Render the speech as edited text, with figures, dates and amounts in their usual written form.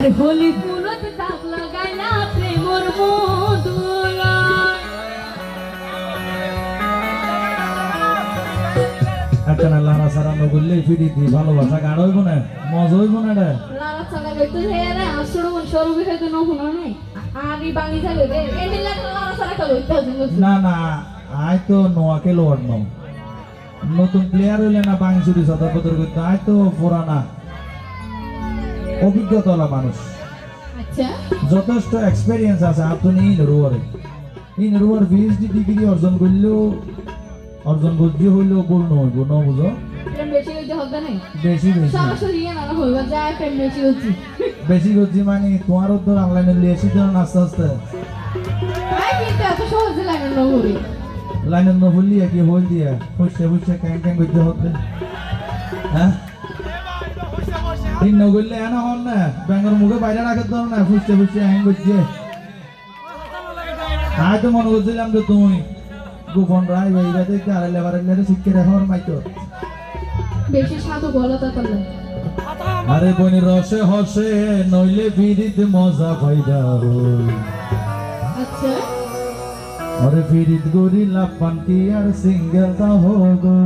হোলি ফুলত তাক লাগাই না প্রেমর মধুলা একটা লারা সারা নগরলে ফিরি দি ভালোবাসা গাড় হইব না মজা হইব না রে লারা চালা গইতে হেরে আসড় সরু বিহেতে ন হুনা নাই আরি বাঙি যাবে রে এনে লারা সারা কা লইতে না না আই তো নোয়াকে লোয়ার ন নতুন প্লেয়ার হইলে না বাংচুরি সদর বদর করতে আই তো পুরানা অভিজ্ঞতা মানুষ আচ্ছা যথেষ্ট এক্সপেরিয়েন্স আছে আপনি ইনরুয়ার পিএইচডি ডিগ্রি অর্জন করলেও অর্জন করতে হইলেও পূর্ণ হইব না বুঝো প্রেম বেশি হইতে হবে না বেশি বেশি সরাসরি না হইবা যায় প্রেম বেশি হচ্ছে বেশি করছি মানে তোমার উত্তর অনলাইনে লিয়েছি তো আস্তে আস্তে আই কিন্তু এত সহজে লাগে না হরি লাইনের নভুলি কি হল দিয়া ফুসে ফুসে ক্যাং ক্যাং করতে হতে হ্যাঁ তিন নগরলে এনা হন না ব্যাঙ্গর মুখে বাইরে রাখতে দাও না ফুসে ফুসে হ্যাং করছে আজ তো মনে করছিলাম যে তুমি গোপন রায় ভাইরা দেখতে আর লেবারের লেরে শিখে রাখো আর মাইতো বেশি সাধু গলতা করলে আরে বনি রসে হসে নইলে ফিরিতে মজা পাইদা হই আচ্ছা আরে ফিরিত গরি লাপান কি আর সিঙ্গেল তা হোগো